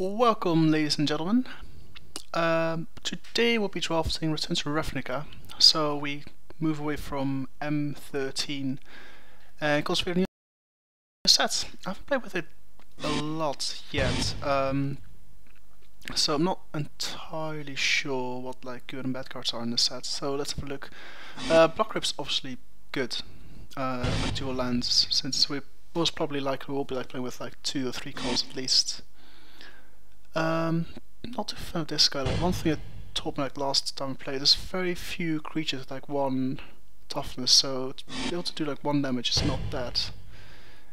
Welcome, ladies and gentlemen. Today we'll be drafting Return to Ravnica, so we move away from M13 and concentrate on new sets. I haven't played with it a lot yet, so I'm not entirely sure what good and bad cards are in the set. So let's have a look. Block Grip's obviously good, like dual lands, since we most probably will be playing with 2 or 3 cards at least. Not too fan of this guy. One thing that taught me last time I played, there's very few creatures with 1 toughness, so to be able to do 1 damage is not that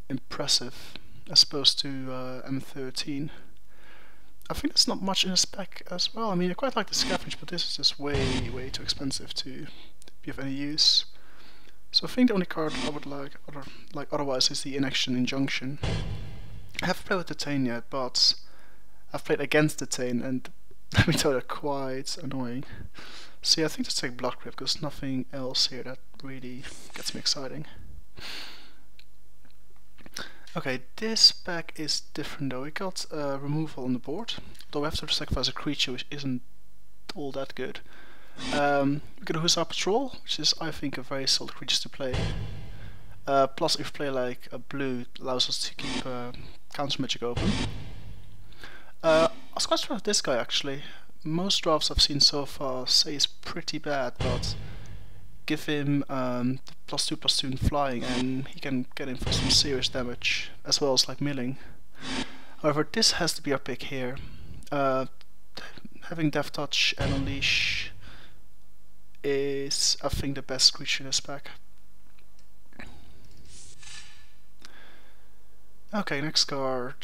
impressive as opposed to M13. I think there's not much in the spec as well. I mean, I quite like the Scavenge, but this is just way too expensive to be of any use. So I think the only card I would like otherwise is the Inaction Injunction. I haven't played with the Tane yet, but I've played against the Tane, and let me tell you, they're quite annoying. So yeah, I think just take Blood Grip, because nothing else here that really gets me exciting. Okay, this pack is different though. We got removal on the board, though we have to sacrifice a creature, which isn't all that good. We got a Hussar Patrol, which is, I think, a very solid creature to play. Plus, if we play a blue, it allows us to keep counter magic open. I was quite surprised with this guy actually. Most drafts I've seen so far say he's pretty bad, but give him +2/+2 in flying and he can get in for some serious damage, as well as milling. However, this has to be our pick here. Having Death Touch and Unleash is, I think, the best creature in this pack. Okay, next card.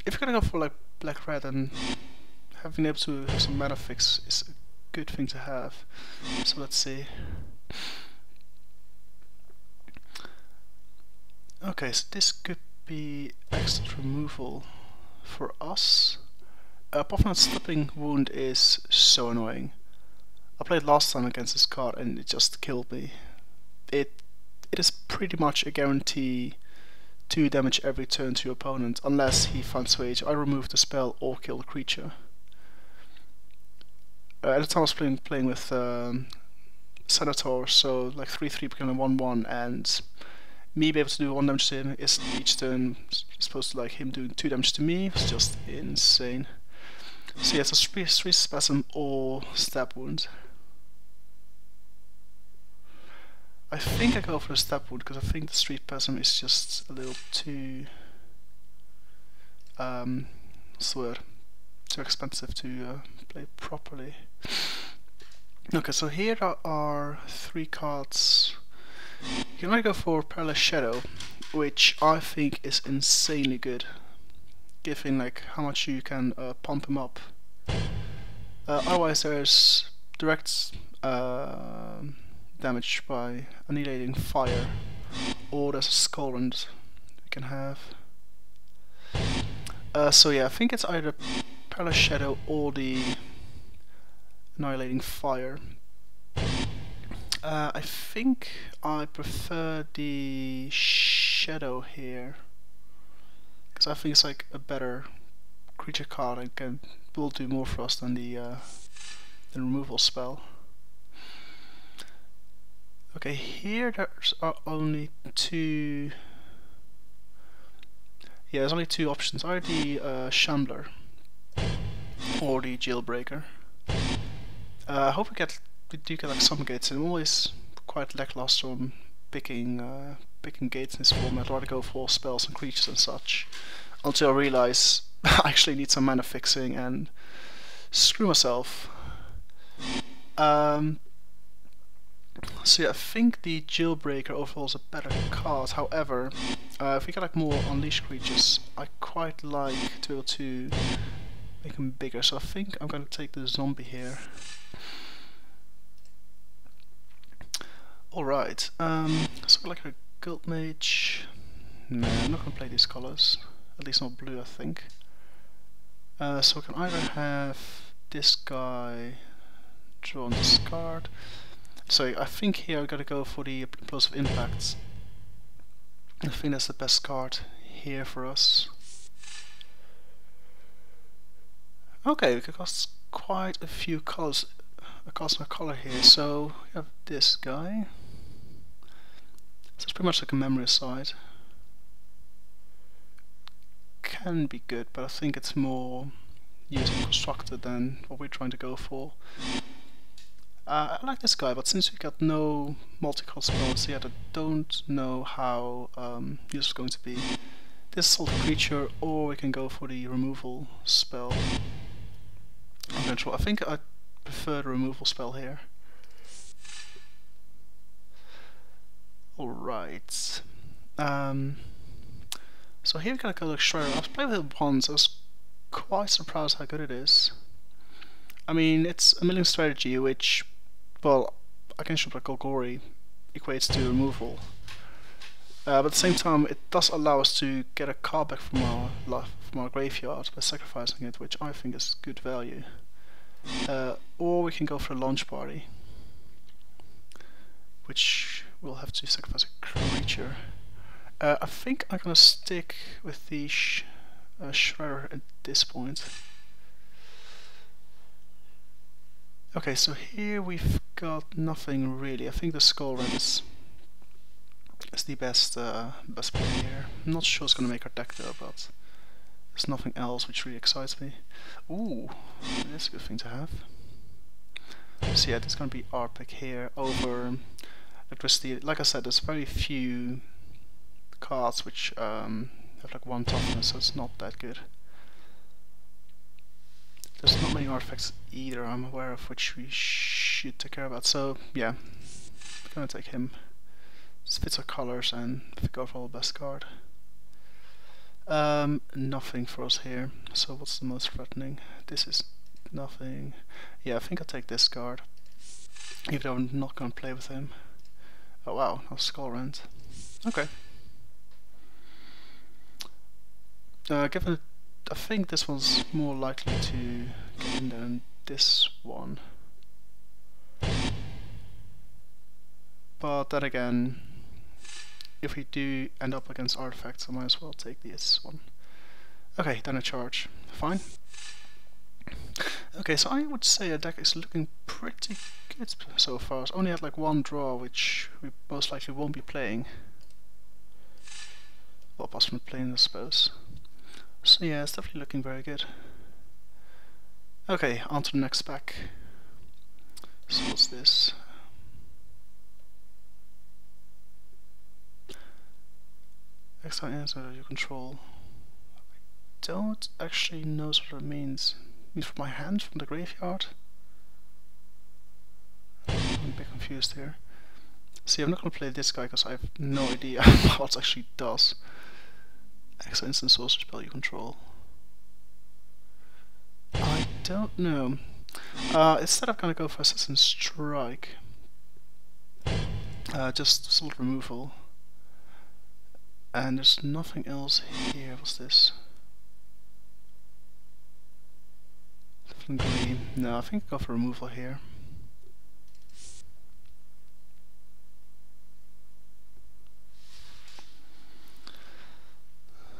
If you're gonna go for black-red, and having able to have some mana fix is a good thing to have. So let's see. Okay, so this could be extra removal for us. Apart from that, Slipping Wound is so annoying. I played last time against this card and it just killed me. It is pretty much a guarantee 2 damage every turn to your opponent, unless he finds a way to either remove the spell or kill the creature. At the time I was playing with Senator, so 3/3 became a 1/1, and me being able to do 1 damage to him is each turn supposed to him doing 2 damage to me. It's just insane. So yeah, it's a 3 Spasm or Stab Wound. I think I go for the Stab Wound because I think the Street Spasm is just a little too too expensive to play properly. Okay, so here are 3 cards. You can only go for Perilous Shadow, which I think is insanely good, given how much you can pump him up. Otherwise, there's direct damage by Annihilating Fire, or there's a Skullrend we can have. So yeah, I think it's either Perilous Shadow or the Annihilating Fire. I think I prefer the Shadow here, because I think it's a better creature card and will do more for us than the removal spell. Okay, here there are only 2. Yeah, there's only 2 options: either the Shambler or the Jailbreaker. I hope we do get some gates. I'm always quite lackluster on picking gates in this format. I'd rather go for spells and creatures and such, until I realise I actually need some mana fixing and screw myself. So yeah, I think the Jailbreaker overall is a better card. However, if we get more Unleashed creatures, I quite like to be able to make them bigger. So I think I'm going to take the Zombie here. Alright, so a Guild Mage. No, I'm not going to play these colours. At least not blue, I think. So we can either have this guy draw and discard. So I think here I've got to go for the Implosive Impact. I think that's the best card here for us. Okay, we can cast quite a few colors, a cosmic color here. So we have this guy. So it's pretty much like a memory aside. Can be good, but I think it's more used and constructed than what we're trying to go for. I like this guy, but since we got no multicolor spells yet, I don't know how useful it's going to be. This salt creature, or we can go for the removal spell. I'm going to try. I think I prefer the removal spell here. Alright. So here we gotta go like Shredder. I've played with it once, I was quite surprised how good it is. I mean, it's a milling strategy, which, well, I can show like Golgori equates to removal. But at the same time, it does allow us to get a card back from our graveyard by sacrificing it, which I think is good value. Or we can go for a launch party, which we'll have to sacrifice a creature. I think I'm gonna stick with the Shredder at this point. Okay, so here we've got nothing really. I think the Skull Red is the best play here. I'm not sure it's gonna make our deck though, but there's nothing else which really excites me. Ooh, that's a good thing to have. So yeah, there's gonna be our pick here over Electricity. Like I said, there's very few cards which have like 1 toughness, so it's not that good. There's not many artifacts either I'm aware of which we should take care about, so yeah, we're gonna take him. This fits our colors and go for the best card. Nothing for us here, so what's the most threatening? This is nothing. Yeah, I think I'll take this card, even though I'm not gonna play with him. Oh wow, no Skull Rend. Okay. Given I think this one's more likely to get in than this one. But then again, if we do end up against artifacts, I might as well take this one. Okay, then a charge. Fine. Okay, so I would say our deck is looking pretty good so far. It's only had like 1 draw, which we most likely won't be playing. Well, possibly playing, I suppose. So yeah, it's definitely looking very good. Okay, on to the next spec. So what's this? Exile answer you control. I don't actually know what it means. It means from my hand, from the graveyard? I'm a bit confused here. See, I'm not going to play this guy because I have no idea what it actually does. Exile instant sorcery spell you control. I don't know. Instead I'm gonna go for Assassin's Strike. Just Sword removal. And there's nothing else here. What's this? Definitely. No, I think I'll go for removal here.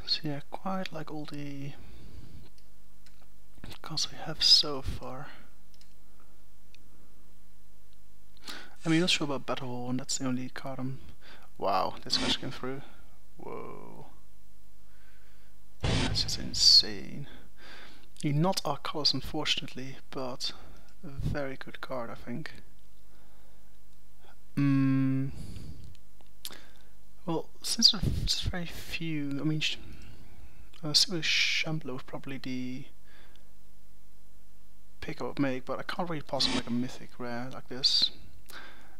So yeah, quite like all the cards we have so far. I mean, not sure about Battle Horn, that's the only card I'm... Wow, this guy came through. Whoa. That's just insane. Not our colors, unfortunately, but a very good card, I think. Well, since there's very few, I mean, Silver Shambler was probably the pick I would make, but I can't really possibly make a mythic rare like this.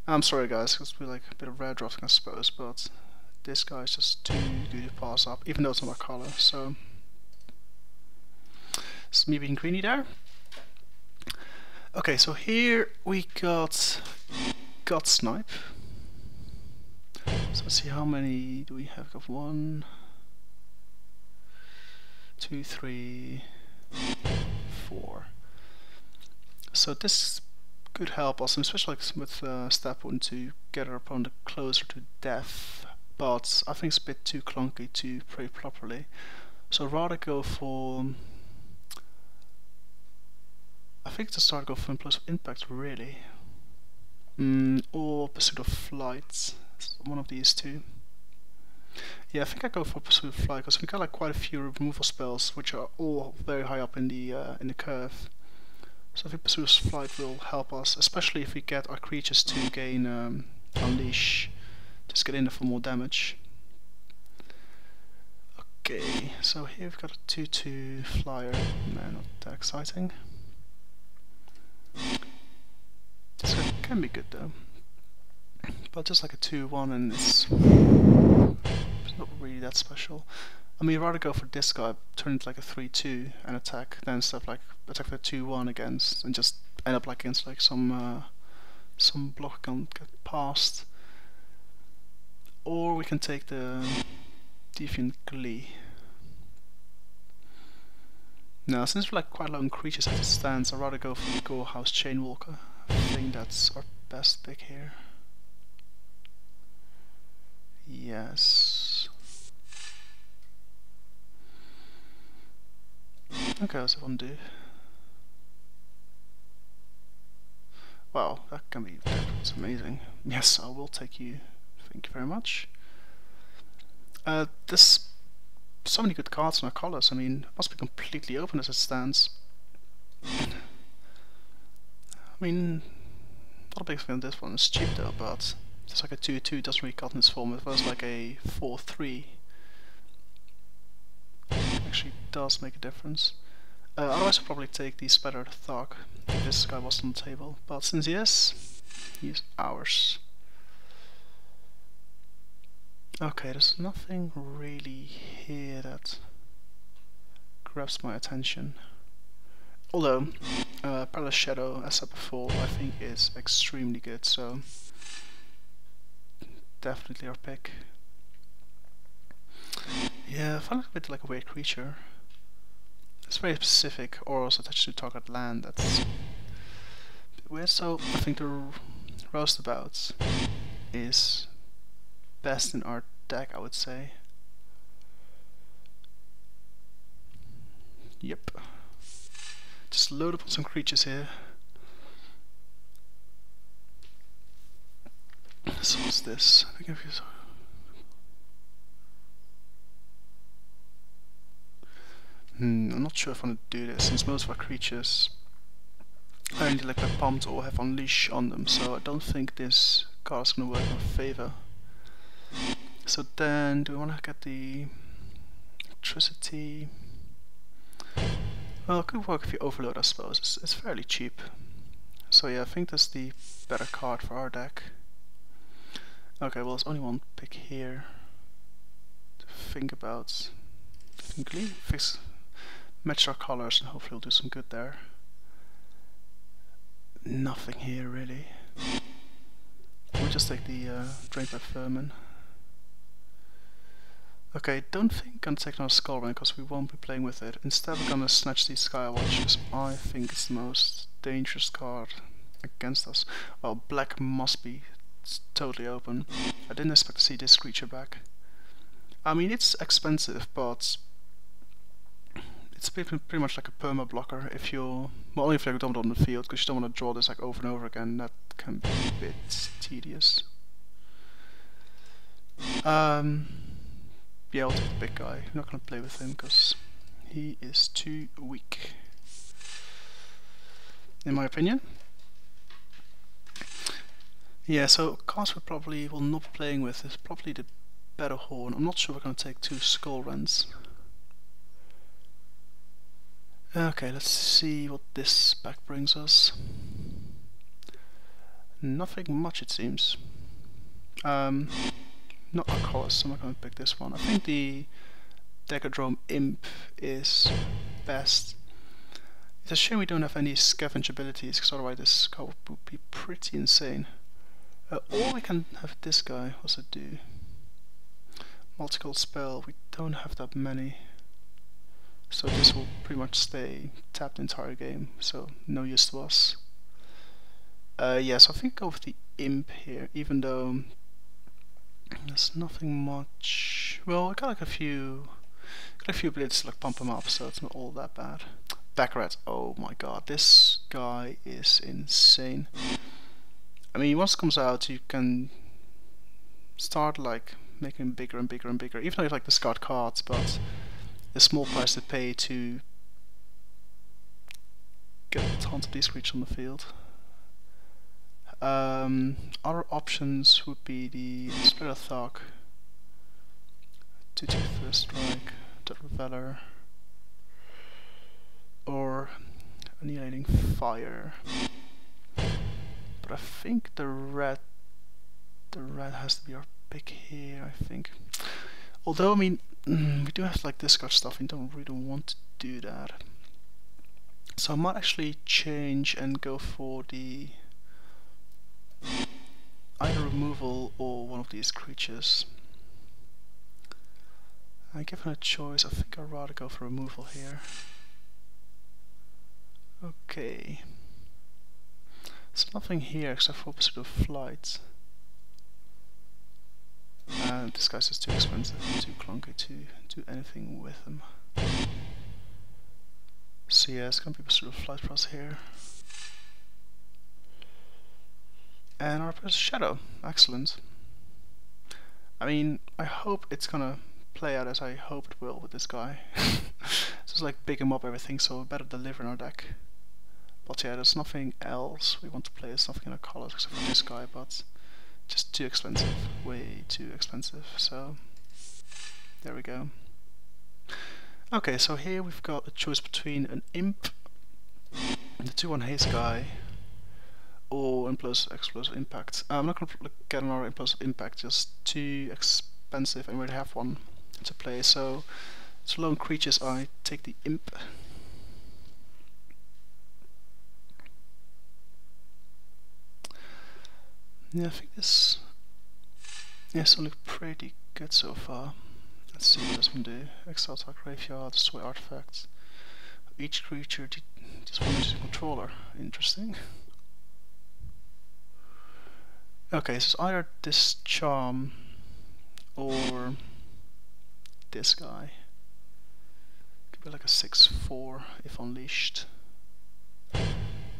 I'm sorry guys, it's be like a bit of rare drafting I suppose, but this guy is just too good to pass up, even though it's not my color, so it's me being greeny there. Okay, so here we got God Snipe. So let's see, how many do we have? We got 1, 2, 3, 4. So this could help us, especially with Step 1, to get our opponent closer to death, but I think it's a bit too clunky to play properly. So I'd rather go for think it's a start go for plus impact, really. Or Pursuit of Flight. It's one of these two. Yeah, I think I go for Pursuit of Flight because we got like quite a few removal spells, which are all very high up in the curve. So I think Pursuit of Flight will help us, especially if we get our creatures to gain Unleash. Just get in there for more damage. Okay, so here we've got a 2/2 flyer. No, not that exciting. This guy can be good though, but just like a 2/1, and it's not really that special. I mean, I'd rather go for this guy, turn it like a 3/2 and attack, than stuff like attack the 2/1 against, and just end up like against like some block can't get past. Or we can take the Deviant Glee. Now, since we're like quite low on creatures as it stands, I'd rather go for the Gorehouse Chainwalker. I think that's our best pick here. Yes. Okay, what's that one do? Wow, that can be, that's amazing. Yes, I will take you. Thank you very much. There's so many good cards in our colors. I mean, it must be completely open as it stands. I mean, not a big fan of this one. It's cheap though, but it's like a 2/2. Doesn't really cut in this form. If it was like a 4/3, it actually does make a difference. Otherwise, I'd probably take the Spattered Thug if this guy was on the table. But since he's ours. Okay, there's nothing really here that grabs my attention. Although, Perilous Shadow, as I said before, I think is extremely good, so definitely our pick. Yeah, I find it a bit like a weird creature. It's very specific, or also attached to target land. That's a bit weird, so I think the Roustabout is best in our deck, I would say. Yep. Just load up on some creatures here. So what's this? I think I'm not sure if I want to do this, since most of our creatures are only like pumped or have Unleash on them, so I don't think this card is going to work in our favor. So then, do we want to get the Electricity? Well, it could work if you overload, I suppose. It's fairly cheap. So yeah, I think that's the better card for our deck. Okay, well, there's only one pick here to think about. Definitely match our colors and hopefully we'll do some good there. Nothing here really. We'll just take the Drained by Vermin. Okay, don't think I'm gonna take another Skullrun because we won't be playing with it. Instead we're gonna snatch the Skywatch because I think it's the most dangerous card against us. Well, black must be totally open. I didn't expect to see this creature back. I mean, it's expensive, but it's pretty much like a perma blocker if you're, well, only if you don't on the field, because you don't want to draw this like over and over again. That can be a bit tedious. Yeah, I'll take the big guy. I'm not going to play with him because he is too weak, in my opinion. Yeah, so cards we probably will not be playing with is probably the Battlehorn. I'm not sure we're going to take two Skullruns. Okay, let's see what this back brings us. Nothing much, it seems. Not our colors, so I'm not going to pick this one. I think the Decadrome Imp is best. It's a shame we don't have any scavenge abilities, because otherwise this card would be pretty insane. Or we can have this guy. What's it do? Multiple spell. We don't have that many. So this will pretty much stay tapped the entire game, so no use to us. Yeah, so I think I'll go with the Imp here, even though there's nothing much. Well, I got like a few abilities to like pump them up, so it's not all that bad. Baccarat. Oh my god, this guy is insane. I mean, once it comes out, you can start like making him bigger and bigger and bigger. Even though you like discard cards, but a small price to pay to get tons of these creatures on the field. Other options would be the Splitter Thug, 2/2 First Strike, Dead Reveler, or Annihilating Fire. But I think the red has to be our pick here, I think. Although, I mean, we do have like discard stuff and don't really want to do that. So I might actually change and go for the either removal or one of these creatures. Given a choice, I think I'd rather go for removal here. Okay. There's nothing here except for Pursuit of Flight. And this guy's just too expensive and too clunky to do anything with him. So yeah, it's gonna be Pursuit of Flight for us here. And our Shadow, excellent. I mean, I hope it's gonna play out as I hope it will with this guy. Just like big him up everything, so we better deliver in our deck. But yeah, there's nothing else we want to play. There's nothing in our colors except for this guy, but just too expensive, way too expensive. So there we go. Okay, so here we've got a choice between an Imp, the 2/1 haste guy, or Explosive Impact. I'm not going to get another Implosive Impact, just too expensive, and we already have one to play. So, lone creatures, I take the Imp. Yeah, I think this looks pretty good so far. Let's see what this one do. Exile attack graveyard, destroy artifacts. Each creature just one to controller. Interesting. Okay, so it's either this charm or this guy. Could be like a 6/4 if unleashed. I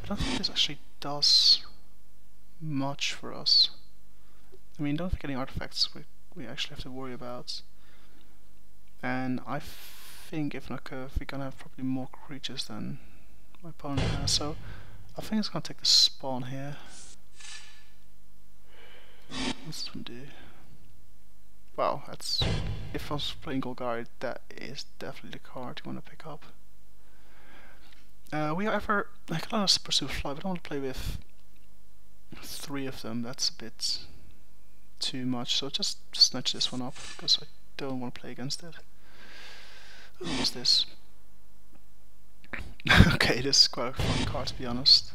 don't think this actually does much for us. I mean, don't think any artifacts we actually have to worry about. And I think if in a curve we're gonna have probably more creatures than my opponent has, so I think it's gonna take the spawn here. What's this one do? Wow, that's, if I was playing Golgari, that is definitely the card you want to pick up. We ever, like, let us pursue fly, but I don't want to play with 3 of them. That's a bit too much, so just snatch this one up because I don't want to play against it. Ooh, what's this? Okay, this is quite a fun card to be honest.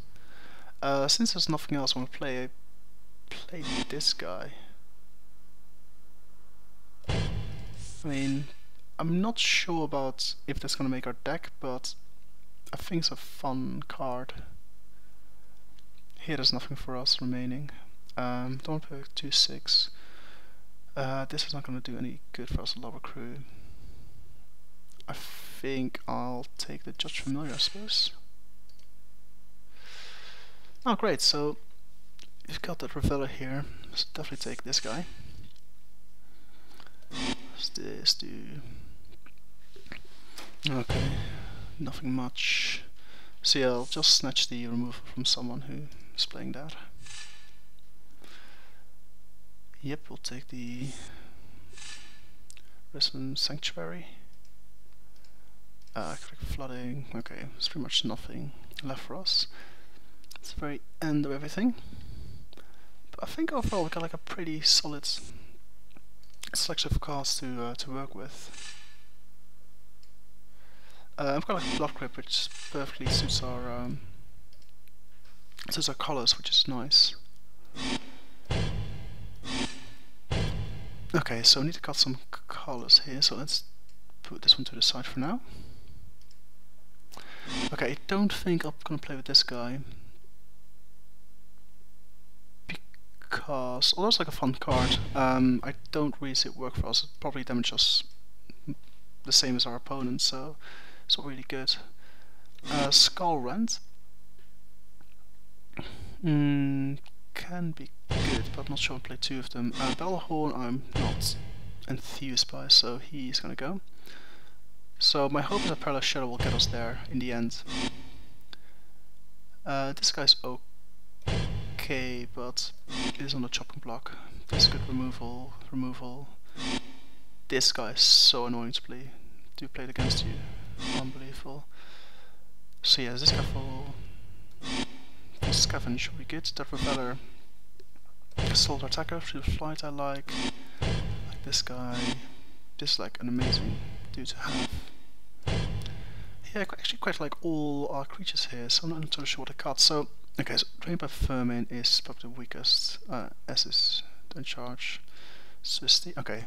Since there's nothing else I want to play, I play this guy. I mean, I'm not sure about if that's gonna make our deck, but I think it's a fun card. Here there's nothing for us remaining. Don't play 2/6. This is not gonna do any good for us lower crew. I think I'll take the Judge Familiar, I suppose. Oh great, so you've got that Reveler here. Let's definitely take this guy. What's this do? Okay, nothing much. So yeah, I'll just snatch the removal from someone who is playing that. Yep, we'll take the Resonant Sanctuary. Click Flooding. Okay, there's pretty much nothing left for us. It's the very end of everything. But I think overall we got like a pretty solid selection of cards to work with. I've got like a Blood Grip which perfectly suits our colours, which is nice. Okay, so we need to cut some colours here, so let's put this one to the side for now. Okay, I don't think I'm gonna play with this guy because, although it's like a fun card, I don't really see it work for us. It probably damages us the same as our opponent, so it's not really good. Skull Rend. Can be good, but I'm not sure I'll play two of them. Battlehorn I'm not enthused by, so he's gonna go. So my hope is that Perilous Shadow will get us there in the end. This guy's okay, but it is on the chopping block. This good removal. This guy is so annoying to play. Do play it against you. Unbelievable. So yeah, this guy for Scavenge should be good. That Reveller. Assault Attacker through flight I like this guy. This is like an amazing dude to have. Yeah, I actually quite like all our creatures here, so I'm not entirely sure what I cut. So, okay, so Drained by Vermin is probably the weakest. S is in charge. Swisty, okay.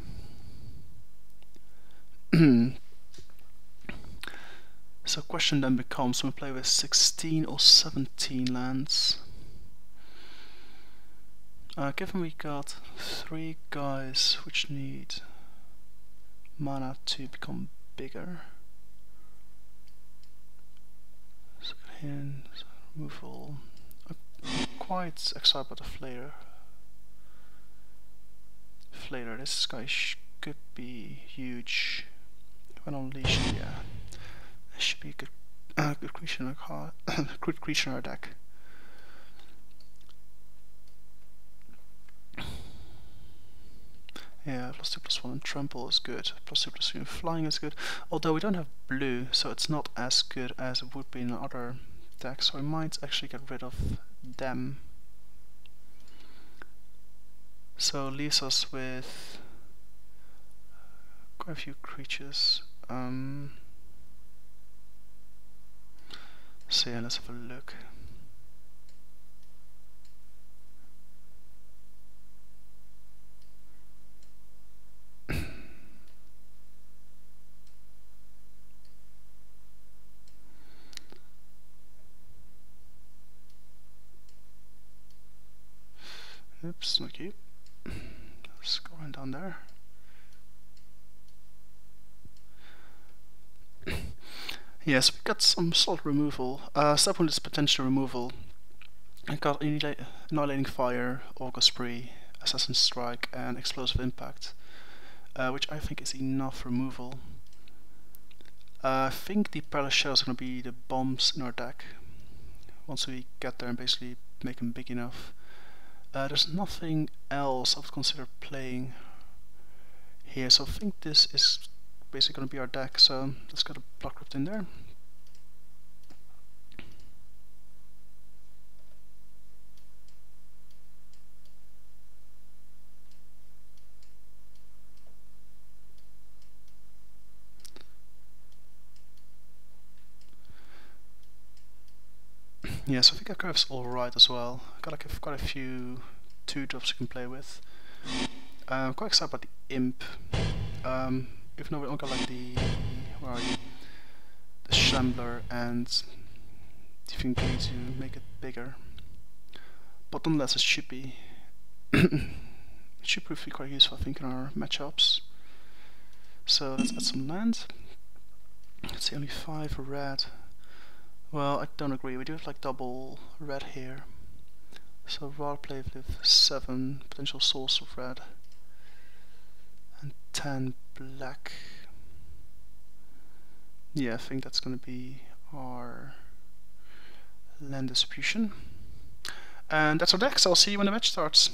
So question then becomes, we play with 16 or 17 lands. Given we got 3 guys which need mana to become bigger. So in removal. I'm quite excited about the Flater. This guy could be huge. When unleashed, yeah. This should be a good creature in our good creature in our deck. Yeah, +2/+1 and trample is good. +2/2 and flying is good. Although we don't have blue, so it's not as good as it would be in other decks. So I might actually get rid of them. So leaves us with quite a few creatures. So yeah, let's have a look. Oops, not you. Let's go on down there. Yes, we got some solid removal. Step 1 is potential removal. I got Annihilating Fire, Augur Spree, Assassin's Strike, and Explosive Impact, which I think is enough removal. I think the Perilous Shadow is going to be the bombs in our deck. Once we get there and basically make them big enough. There's nothing else I would consider playing here, so I think this is basically going to be our deck, so let's get a Blood Crypt in there. Yeah, so I think our curve's alright as well. Got like quite a few 2-drops you can play with. I'm quite excited about the Imp. Even though we don't got like the where are you? The Shambler and Thieving Key to make it bigger. But nonetheless it should be it should prove to be quite useful I think in our matchups. So let's add some land. Let's see, only 5 red. Well, I don't agree. We do have like double red here. So rather play with 7 potential source of red and 10 black. Yeah, I think that's going to be our land distribution. And that's our deck, so I'll see you when the match starts.